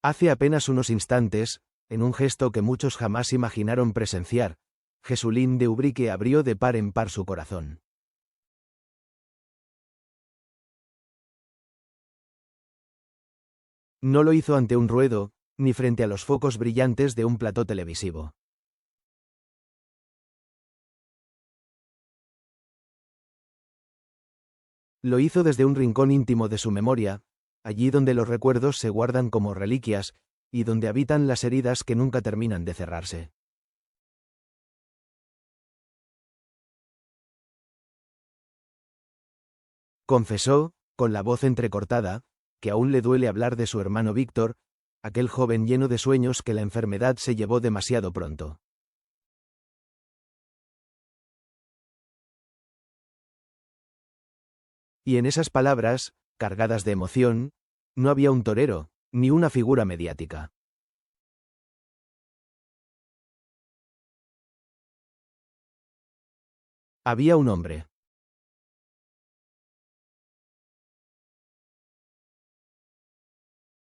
Hace apenas unos instantes, en un gesto que muchos jamás imaginaron presenciar, Jesulín de Ubrique abrió de par en par su corazón. No lo hizo ante un ruedo, ni frente a los focos brillantes de un plató televisivo. Lo hizo desde un rincón íntimo de su memoria, allí donde los recuerdos se guardan como reliquias, y donde habitan las heridas que nunca terminan de cerrarse. Confesó, con la voz entrecortada, que aún le duele hablar de su hermano Víctor, aquel joven lleno de sueños que la enfermedad se llevó demasiado pronto. Y en esas palabras, cargadas de emoción, no había un torero, ni una figura mediática. Había un hombre.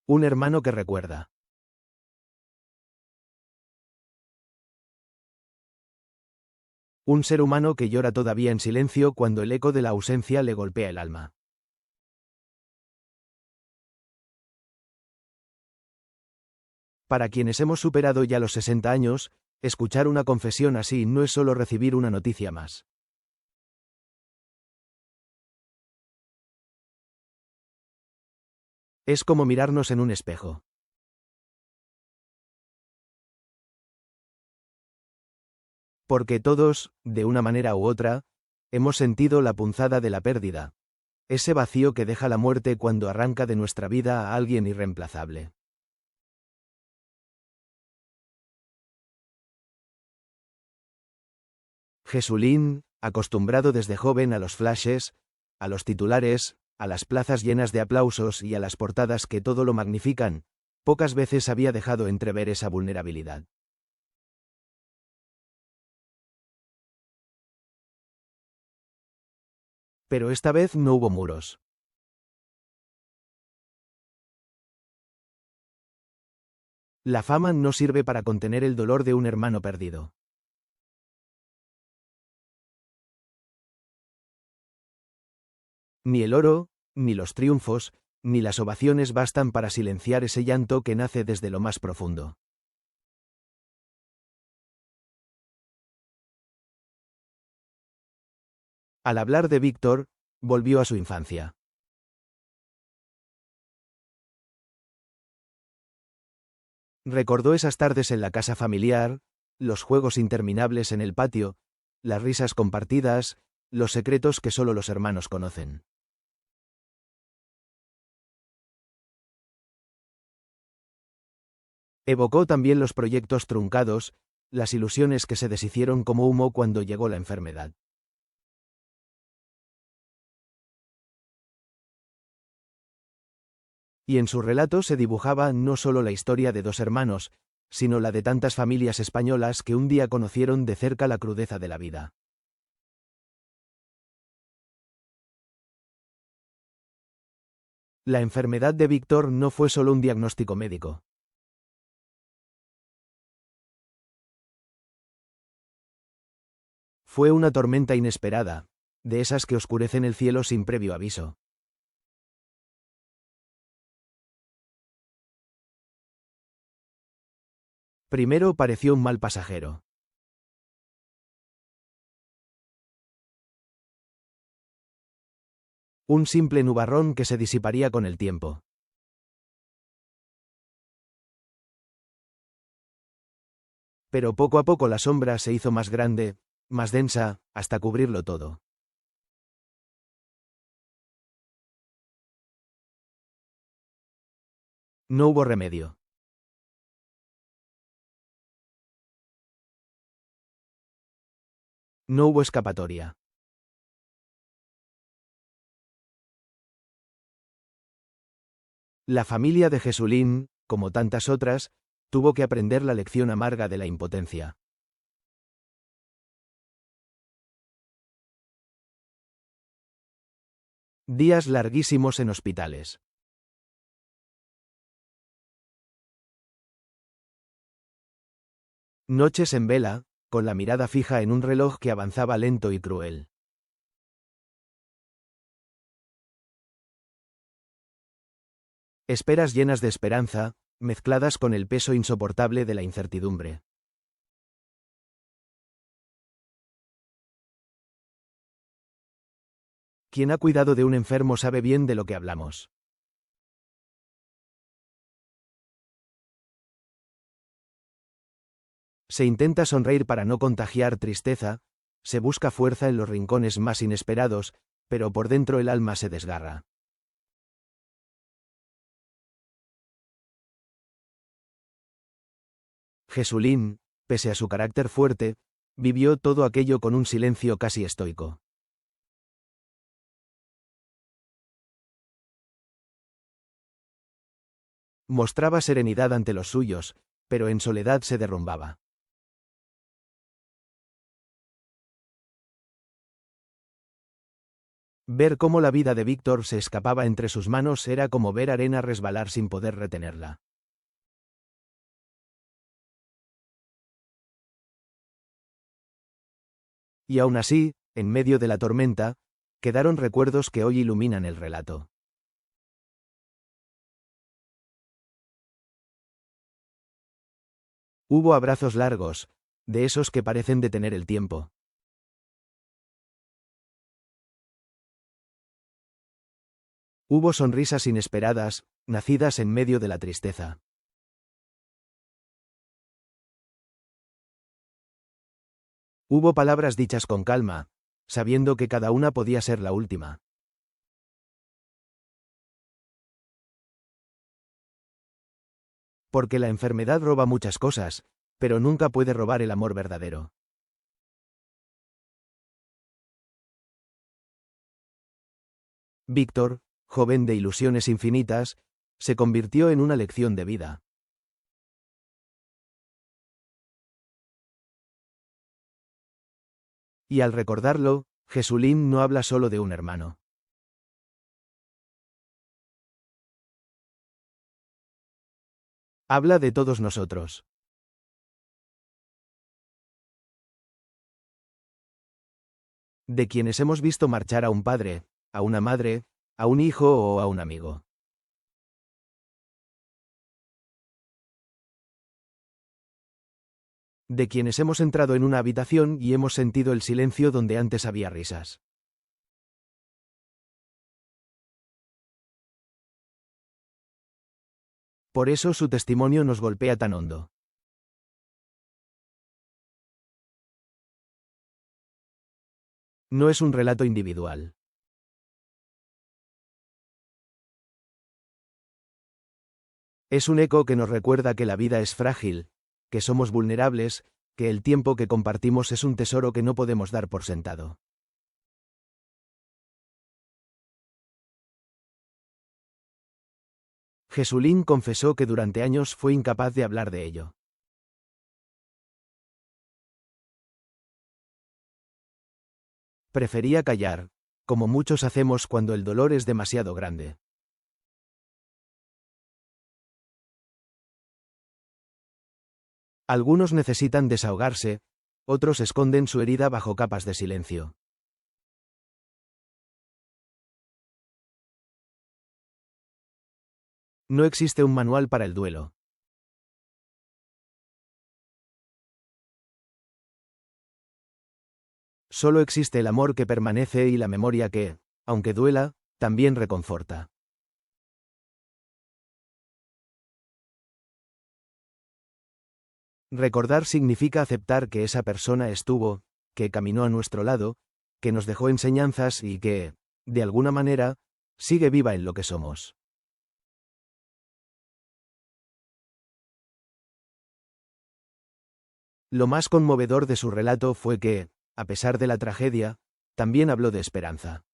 Un hermano que recuerda. Un ser humano que llora todavía en silencio cuando el eco de la ausencia le golpea el alma. Para quienes hemos superado ya los 60 años, escuchar una confesión así no es solo recibir una noticia más. Es como mirarnos en un espejo. Porque todos, de una manera u otra, hemos sentido la punzada de la pérdida, ese vacío que deja la muerte cuando arranca de nuestra vida a alguien irreemplazable. Jesulín, acostumbrado desde joven a los flashes, a los titulares, a las plazas llenas de aplausos y a las portadas que todo lo magnifican, pocas veces había dejado entrever esa vulnerabilidad. Pero esta vez no hubo muros. La fama no sirve para contener el dolor de un hermano perdido. Ni el oro, ni los triunfos, ni las ovaciones bastan para silenciar ese llanto que nace desde lo más profundo. Al hablar de Víctor, volvió a su infancia. Recordó esas tardes en la casa familiar, los juegos interminables en el patio, las risas compartidas, los secretos que solo los hermanos conocen. Evocó también los proyectos truncados, las ilusiones que se deshicieron como humo cuando llegó la enfermedad. Y en su relato se dibujaba no solo la historia de dos hermanos, sino la de tantas familias españolas que un día conocieron de cerca la crudeza de la vida. La enfermedad de Víctor no fue solo un diagnóstico médico. Fue una tormenta inesperada, de esas que oscurecen el cielo sin previo aviso. Primero pareció un mal pasajero. Un simple nubarrón que se disiparía con el tiempo. Pero poco a poco la sombra se hizo más grande, más densa, hasta cubrirlo todo. No hubo remedio. No hubo escapatoria. La familia de Jesulín, como tantas otras, tuvo que aprender la lección amarga de la impotencia. Días larguísimos en hospitales. Noches en vela, con la mirada fija en un reloj que avanzaba lento y cruel. Esperas llenas de esperanza, mezcladas con el peso insoportable de la incertidumbre. Quien ha cuidado de un enfermo sabe bien de lo que hablamos. Se intenta sonreír para no contagiar tristeza, se busca fuerza en los rincones más inesperados, pero por dentro el alma se desgarra. Jesulín, pese a su carácter fuerte, vivió todo aquello con un silencio casi estoico. Mostraba serenidad ante los suyos, pero en soledad se derrumbaba. Ver cómo la vida de Víctor se escapaba entre sus manos era como ver arena resbalar sin poder retenerla. Y aún así, en medio de la tormenta, quedaron recuerdos que hoy iluminan el relato. Hubo abrazos largos, de esos que parecen detener el tiempo. Hubo sonrisas inesperadas, nacidas en medio de la tristeza. Hubo palabras dichas con calma, sabiendo que cada una podía ser la última. Porque la enfermedad roba muchas cosas, pero nunca puede robar el amor verdadero. Víctor, joven de ilusiones infinitas, se convirtió en una lección de vida. Y al recordarlo, Jesulín no habla solo de un hermano. Habla de todos nosotros. De quienes hemos visto marchar a un padre, a una madre, a un hijo o a un amigo. De quienes hemos entrado en una habitación y hemos sentido el silencio donde antes había risas. Por eso su testimonio nos golpea tan hondo. No es un relato individual. Es un eco que nos recuerda que la vida es frágil, que somos vulnerables, que el tiempo que compartimos es un tesoro que no podemos dar por sentado. Jesulín confesó que durante años fue incapaz de hablar de ello. Prefería callar, como muchos hacemos cuando el dolor es demasiado grande. Algunos necesitan desahogarse, otros esconden su herida bajo capas de silencio. No existe un manual para el duelo. Solo existe el amor que permanece y la memoria que, aunque duela, también reconforta. Recordar significa aceptar que esa persona estuvo, que caminó a nuestro lado, que nos dejó enseñanzas y que, de alguna manera, sigue viva en lo que somos. Lo más conmovedor de su relato fue que, a pesar de la tragedia, también habló de esperanza.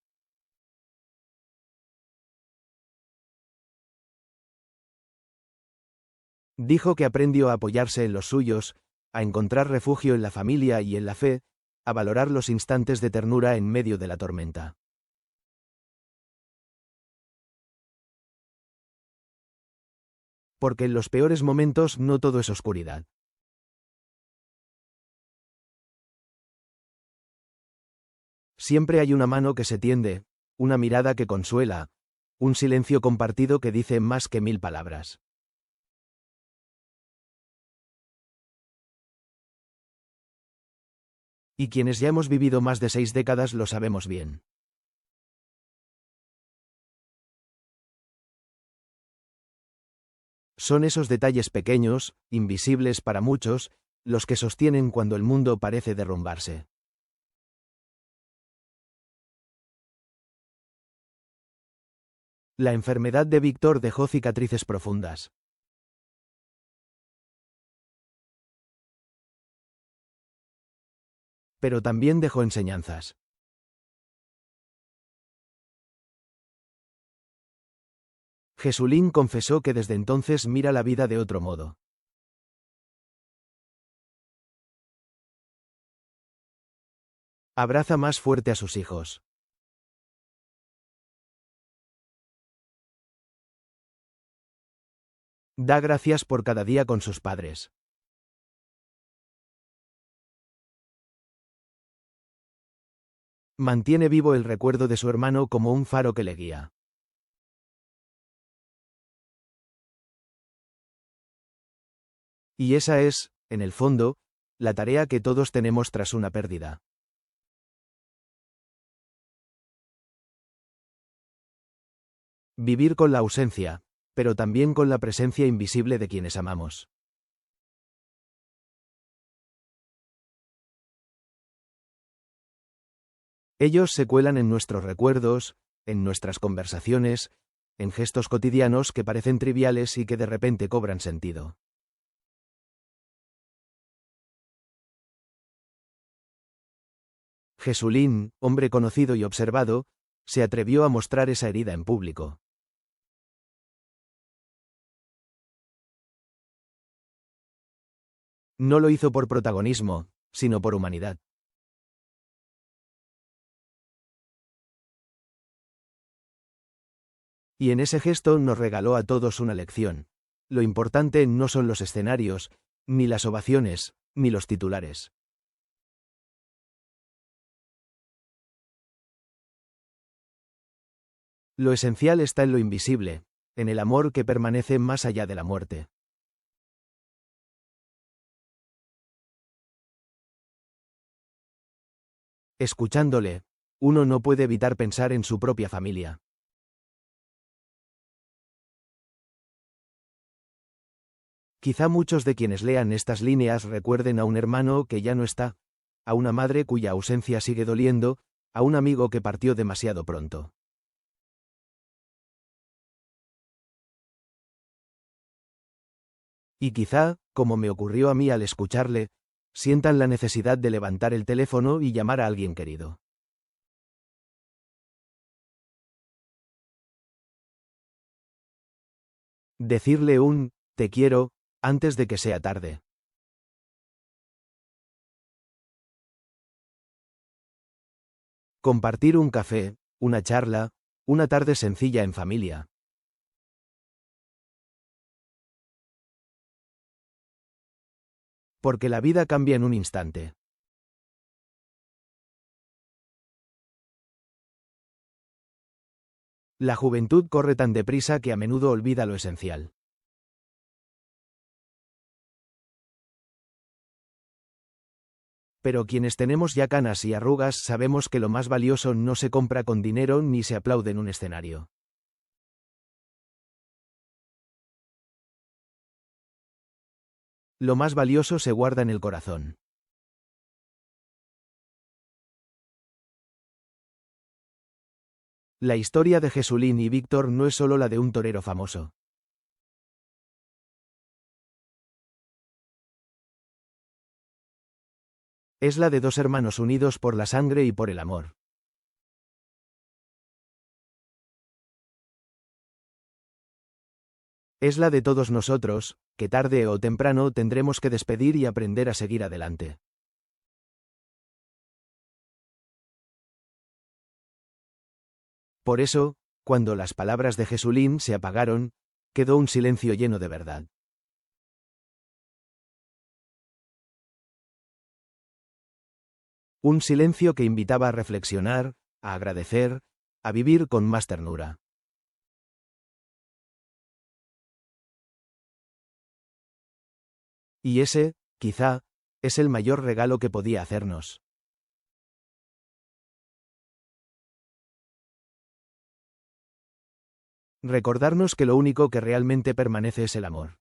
Dijo que aprendió a apoyarse en los suyos, a encontrar refugio en la familia y en la fe, a valorar los instantes de ternura en medio de la tormenta. Porque en los peores momentos no todo es oscuridad. Siempre hay una mano que se tiende, una mirada que consuela, un silencio compartido que dice más que 1000 palabras. Y quienes ya hemos vivido más de 6 décadas lo sabemos bien. Son esos detalles pequeños, invisibles para muchos, los que sostienen cuando el mundo parece derrumbarse. La enfermedad de Víctor dejó cicatrices profundas. Pero también dejó enseñanzas. Jesulín confesó que desde entonces mira la vida de otro modo. Abraza más fuerte a sus hijos. Da gracias por cada día con sus padres. Mantiene vivo el recuerdo de su hermano como un faro que le guía. Y esa es, en el fondo, la tarea que todos tenemos tras una pérdida. Vivir con la ausencia, pero también con la presencia invisible de quienes amamos. Ellos se cuelan en nuestros recuerdos, en nuestras conversaciones, en gestos cotidianos que parecen triviales y que de repente cobran sentido. Jesulín, hombre conocido y observado, se atrevió a mostrar esa herida en público. No lo hizo por protagonismo, sino por humanidad. Y en ese gesto nos regaló a todos una lección. Lo importante no son los escenarios, ni las ovaciones, ni los titulares. Lo esencial está en lo invisible, en el amor que permanece más allá de la muerte. Escuchándole, uno no puede evitar pensar en su propia familia. Quizá muchos de quienes lean estas líneas recuerden a un hermano que ya no está, a una madre cuya ausencia sigue doliendo, a un amigo que partió demasiado pronto. Y quizá, como me ocurrió a mí al escucharle, sientan la necesidad de levantar el teléfono y llamar a alguien querido. Decirle un «te quiero», antes de que sea tarde. Compartir un café, una charla, una tarde sencilla en familia. Porque la vida cambia en un instante. La juventud corre tan deprisa que a menudo olvida lo esencial. Pero quienes tenemos ya canas y arrugas sabemos que lo más valioso no se compra con dinero ni se aplaude en un escenario. Lo más valioso se guarda en el corazón. La historia de Jesulín y Víctor no es solo la de un torero famoso. Es la de dos hermanos unidos por la sangre y por el amor. Es la de todos nosotros, que tarde o temprano tendremos que despedir y aprender a seguir adelante. Por eso, cuando las palabras de Jesulín se apagaron, quedó un silencio lleno de verdad. Un silencio que invitaba a reflexionar, a agradecer, a vivir con más ternura. Y ese, quizá, es el mayor regalo que podía hacernos. Recordarnos que lo único que realmente permanece es el amor.